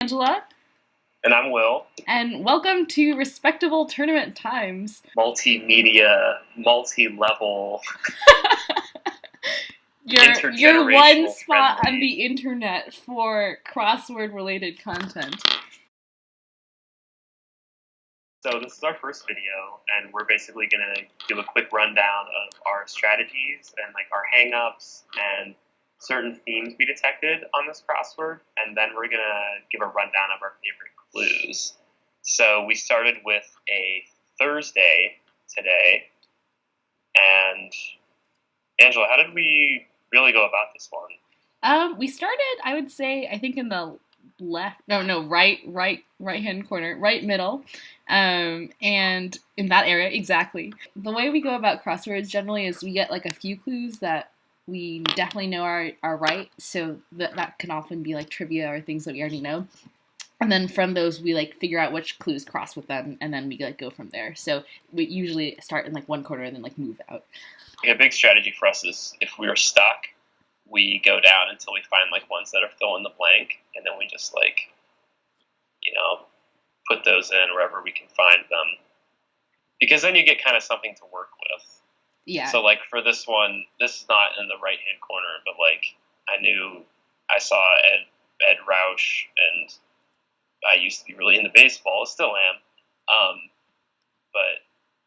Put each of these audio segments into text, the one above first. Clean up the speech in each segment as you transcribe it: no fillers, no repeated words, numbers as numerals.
Angela, And I'm Will. and welcome to Respectable Tournament Times. Multimedia, multi-level, Your one spot friendly. on the internet for crossword-related content. So this is our first video, and we're basically going to give a quick rundown of our strategies and like our hang-ups and certain themes we detected on this crossword, and then we're going to give a rundown of our favorite clues. So we started with a Thursday today, and Angela, how did we really go about this one? We started, I would say, I think in the right-hand corner, right middle, and in that area, exactly. The way we go about crosswords generally is we get like a few clues that we definitely know are right, so that can often be like trivia or things that we already know. And then from those, we like figure out which clues cross with them, and then we like go from there. So we usually start in like one corner and then like move out. A big strategy for us is if we are stuck, we go down until we find like ones that are fill in the blank, and then we just like, put those in wherever we can find them. Because then you get kind of something to work with. Yeah. So like for this one, this is not in the right hand corner, but like I saw Ed Roush, and I used to be really into baseball, still am. But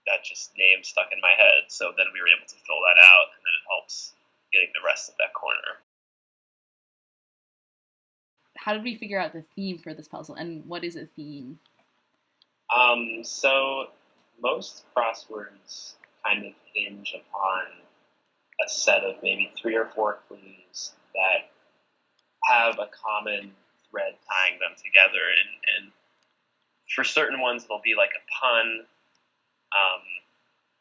that just name stuck in my head, so then we were able to fill that out, and then it helps getting the rest of that corner. How did we figure out the theme for this puzzle, and what is a theme? So most crosswords kind of hinge upon a set of maybe 3 or 4 clues that have a common thread tying them together, and for certain ones it'll be like a pun.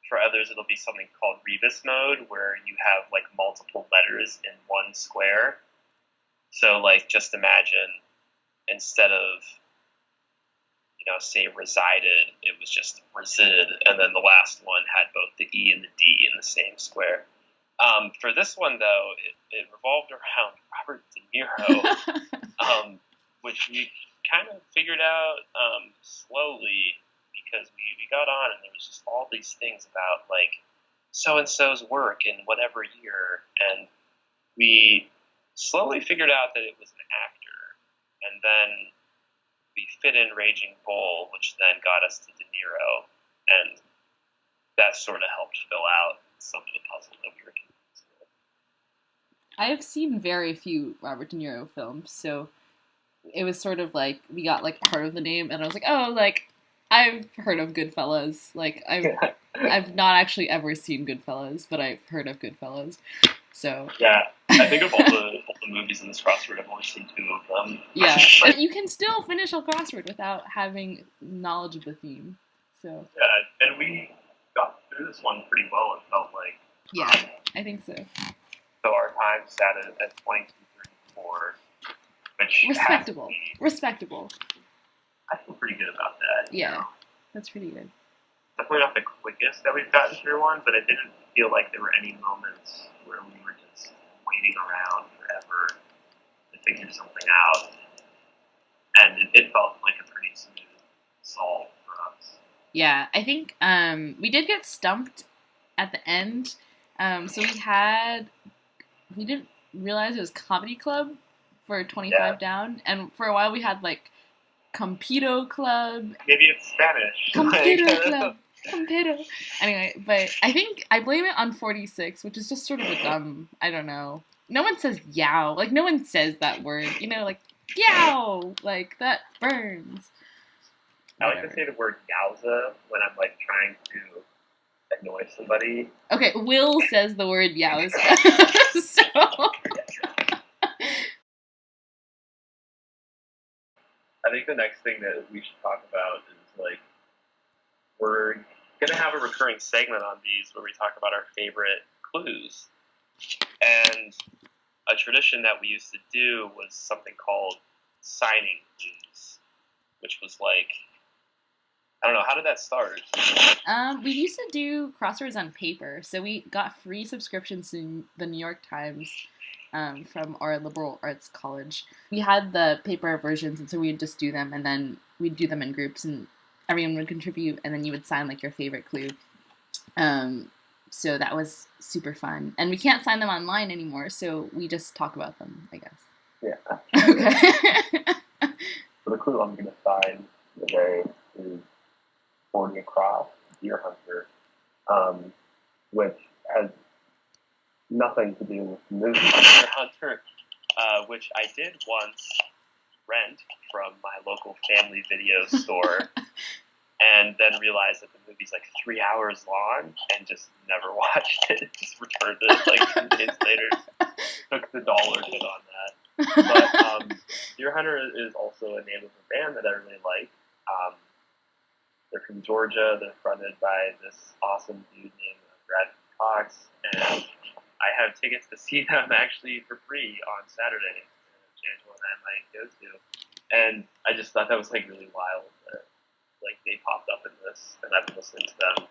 For others it'll be something called rebus mode, where you have like multiple letters in one square. So like just imagine instead of say resided, it was just resid, and then the last one had both the E and the D in the same square. For this one, though, it revolved around Robert De Niro, which we kind of figured out slowly, because we got on and there was just all these things about like so-and-so's work in whatever year, and we slowly figured out that it was an actor, and then we fit in Raging Bull, which then got us to De Niro, and that sort of helped fill out some of the puzzle that we were confused with. I have seen very few Robert De Niro films, so it was sort of like we got like part of the name, and I was like, oh, like I've heard of Goodfellas. Like I've not actually ever seen Goodfellas, but I've heard of Goodfellas. So yeah, I think of all the movies in this crossword, I've only seen 2 of them. Yeah, but you can still finish a crossword without having knowledge of the theme. So yeah, and we got through this one pretty well. It felt like. Yeah, I think so. So our time sat at 22:34, which respectable. I feel pretty good about that. Yeah, that's pretty good. Definitely not the quickest that we've gotten through one, but it didn't feel like there were any moments where we were just waiting around forever to figure something out. And it felt like a pretty smooth solve for us. Yeah, I think we did get stumped at the end. So we didn't realize it was Comedy Club for 25 down, and for a while we had like Compito Club. Maybe it's Spanish. Compito Club. Compito. Anyway, but I think I blame it on 46, which is just sort of a dumb, I don't know. No one says yow. Like, no one says that word. Like, yow! Like, that burns. I like to say the word yowza when I'm, like, trying to annoy somebody. Okay, Will says the word yowza. So... I think the next thing that we should talk about is, like, we're going to have a recurring segment on these where we talk about our favorite clues. And a tradition that we used to do was something called signing clues, which was like, I don't know, how did that start? We used to do crosswords on paper, so we got free subscriptions to the New York Times from our liberal arts college. We had the paper versions, and so we would just do them, and then we'd do them in groups, and everyone would contribute, and then you would sign like your favorite clue. So that was super fun. And we can't sign them online anymore, so we just talk about them, I guess. Yeah. Okay. So the clue I'm going to sign today is 40 across, Deer Hunter, which has nothing to do with the movie Deer Hunter, which I did once rent from my local family video store, and then realized that the movie's like 3 hours long, and just never watched it. Just returned it like 2 days later. Took the dollar hit on that. But Deer Hunter is also a name of a band that I really like. They're from Georgia. They're fronted by this awesome dude named Brad Cox, and I have tickets to see them actually for free on Saturday. Angela and I might go to, and I just thought that was like really wild that like they popped up in this, and I've been listening to them,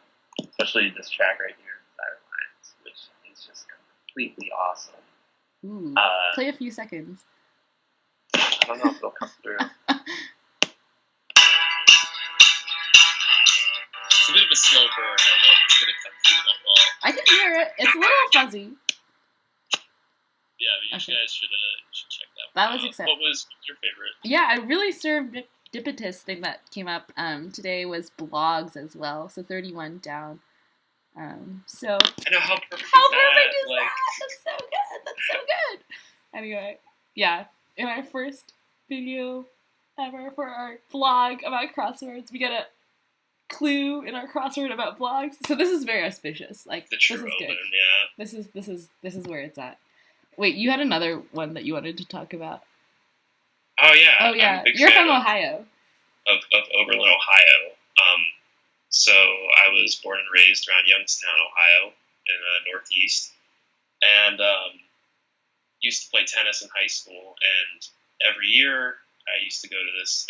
especially this track right here, Desire Lines, which is just completely awesome. Ooh, play a few seconds. I don't know if they'll come through. It's a bit of a slow burn. I don't know if it's going to come through that well. I can hear it. It's a little fuzzy. Yeah, you guys should check that one That was out. exciting. What was your favorite? Yeah, a really serendipitous thing that came up today was blogs as well. So 31 down. So I know how perfect how is that? perfect is like... that? That's so good. That's so good. Anyway, yeah, in our first video ever for our blog about crosswords, we get a clue in our crossword about blogs. So this is very auspicious. Like the this is true good. open, yeah. This is where it's at. Wait, you had another one that you wanted to talk about. Oh yeah. Oh yeah. You're from Ohio. Of Oberlin, Ohio. So I was born and raised around Youngstown, Ohio, in the Northeast, and used to play tennis in high school. And every year, I used to go to this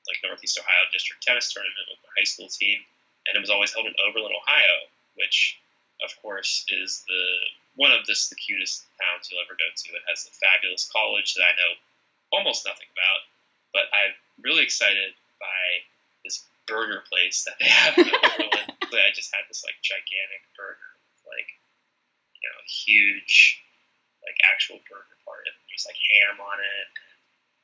like Northeast Ohio District Tennis Tournament with my high school team, and it was always held in Oberlin, Ohio, which, of course, is the cutest towns you'll ever go to. It has a fabulous college that I know almost nothing about, but I'm really excited by this burger place that they have in Oberlin. I just had this like gigantic burger with like, a huge like actual burger part, and there's like ham on it,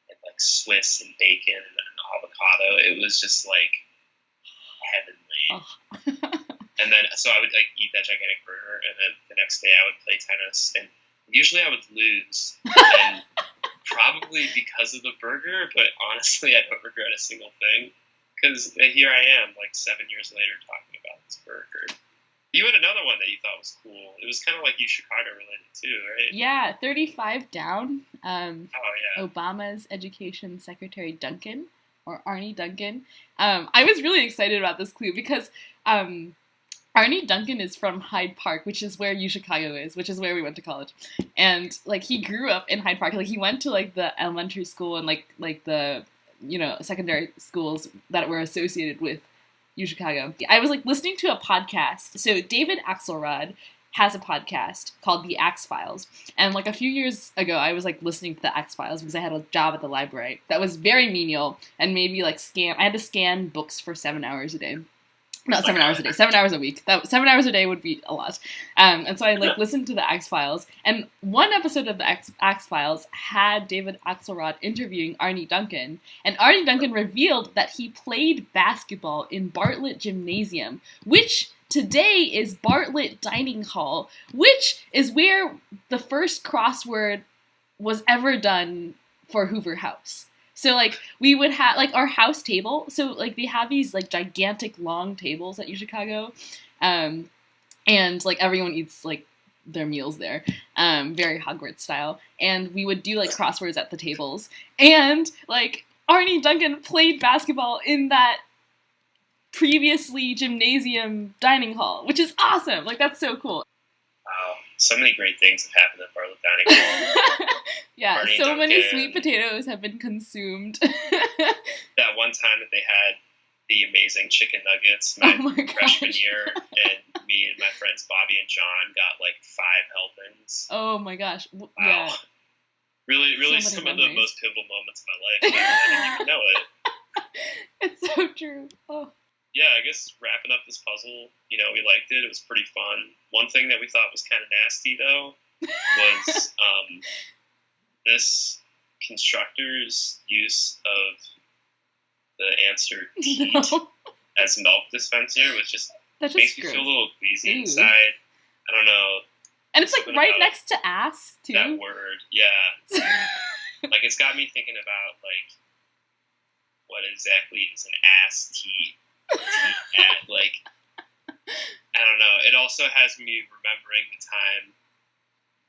and like Swiss and bacon and avocado. It was just like heavenly. Oh. And then so I would like eat that gigantic burger, and then the next day I would play tennis, and usually I would lose, and probably because of the burger, but honestly I don't regret a single thing, because here I am like 7 years later talking about this burger. You had another one that you thought was cool. It was kind of like Chicago related too, right? Yeah, 35 down. Oh yeah. Obama's Education Secretary Duncan, or Arnie Duncan. I was really excited about this clue because Arnie Duncan is from Hyde Park, which is where Chicago is, which is where we went to college. And like he grew up in Hyde Park. Like he went to like the elementary school and like the secondary schools that were associated with Chicago. I was like listening to a podcast. So David Axelrod has a podcast called The Axe Files. And like a few years ago, I was like listening to The Axe Files because I had a job at the library that was very menial and maybe like I had to scan books for 7 hours a day. Not 7 hours a day, 7 hours a week. 7 hours a day would be a lot. And so I like listened to the Axe Files, and one episode of the Axe Files had David Axelrod interviewing Arnie Duncan, and Arnie Duncan revealed that he played basketball in Bartlett Gymnasium, which today is Bartlett Dining Hall, which is where the first crossword was ever done for Hoover House. So, like, we would have, like, our house table. So, like, they have these, like, gigantic long tables at Chicago. And, like, everyone eats, like, their meals there. Very Hogwarts style. And we would do, like, crosswords at the tables. And, like, Arnie Duncan played basketball in that previously gymnasium dining hall, which is awesome. Like, that's so cool. Wow. So many great things have happened at Bartlett Dining Hall. Yeah, Arnie so Duncan. many sweet potatoes have been consumed. That one time that they had the amazing chicken nuggets Oh my my freshman gosh. year, and me and my friends Bobby and John got like 5 helpings. Oh my gosh. Wow. Yeah. Really, really So many some of the memories. most pivotal moments of my life. And I didn't even know it. It's so true. Oh. Yeah, I guess wrapping up this puzzle, we liked it. It was pretty fun. One thing that we thought was kind of nasty, though, was this constructor's use of the answer teat No. as milk dispenser, which just That just makes me gross. feel a little queasy Ew. inside. I don't know. And it's like Something right about next to ass too. that word. Yeah. Like, it's got me thinking about, like, what exactly is an ass teat at? Like, I don't know. It also has me remembering the time,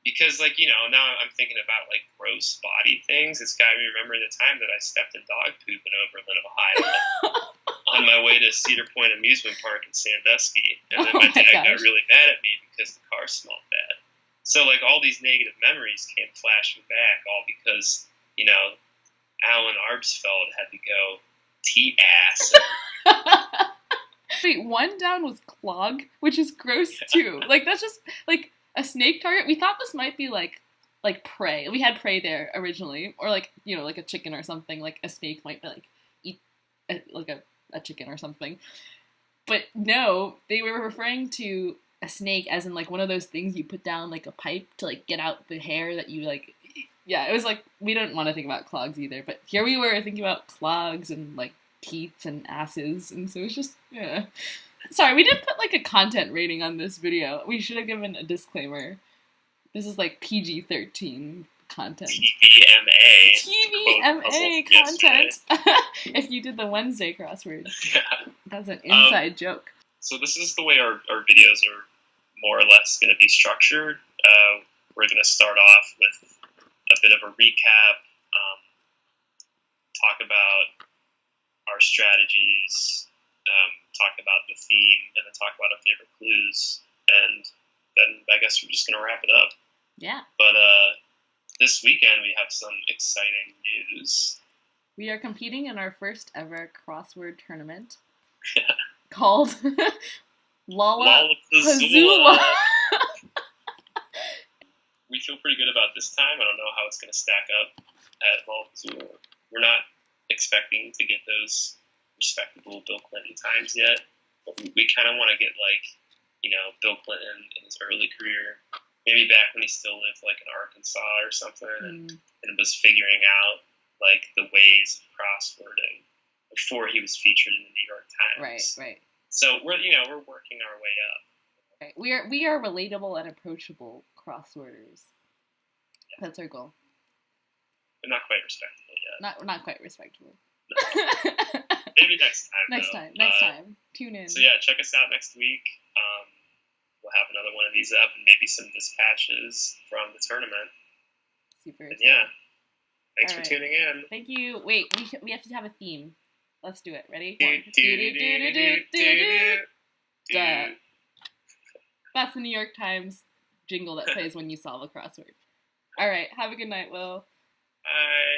because, like, now I'm thinking about, like, gross body things. It's got me remembering the time that I stepped in dog poop in Oberlin, Ohio on my way to Cedar Point Amusement Park in Sandusky. And then Oh my my dad gosh. got really mad at me because the car smelled bad. So, like, all these negative memories came flashing back, all because, Alan Arbsfeld had to go teat ass. Wait, one down was clog, which is gross too. Like, that's just like a snake target. We thought this might be like prey. We had prey there originally, or like like a chicken or something. Like a snake might be like eat like a chicken or something. But no, they were referring to a snake as in like one of those things you put down like a pipe to like get out the hair that you like. Yeah, it was like we didn't want to think about clogs either, but here we were thinking about clogs and like teats and asses, and so it's just Sorry, we didn't put like a content rating on this video. We should have given a disclaimer. This is like PG-13 content. TVMA content. If you did the Wednesday crossword. Yeah. That's an inside joke. So this is the way our videos are more or less going to be structured. We're going to start off with a bit of a recap, talk about our strategies, talk about the theme, and then talk about our favorite clues. And then I guess we're just going to wrap it up. Yeah. But this weekend we have some exciting news. We are competing in our first ever crossword tournament called Lollapuzzoola. We feel pretty good about this time. I don't know how it's going to stack up at Lollapuzzoola. We're not expecting to get those respectable Bill Clinton times yet, but we kind of want to get like, Bill Clinton in his early career, maybe back when he still lived like in Arkansas or something, and was figuring out like the ways of crosswording before he was featured in the New York Times. Right. So we're working our way up. Right. We are relatable and approachable crossworders. Yeah. That's our goal. But not quite respectable yet. Not quite respectable. No. Maybe next time. Next time. Tune in. So yeah, check us out next week. We'll have another one of these up, and maybe some dispatches from the tournament. Super. And yeah. Thanks for tuning in. Thank you. Wait, we have to have a theme. Let's do it. Ready? That's the New York Times jingle that plays when you solve a crossword. All right. Have a good night, Will. Bye.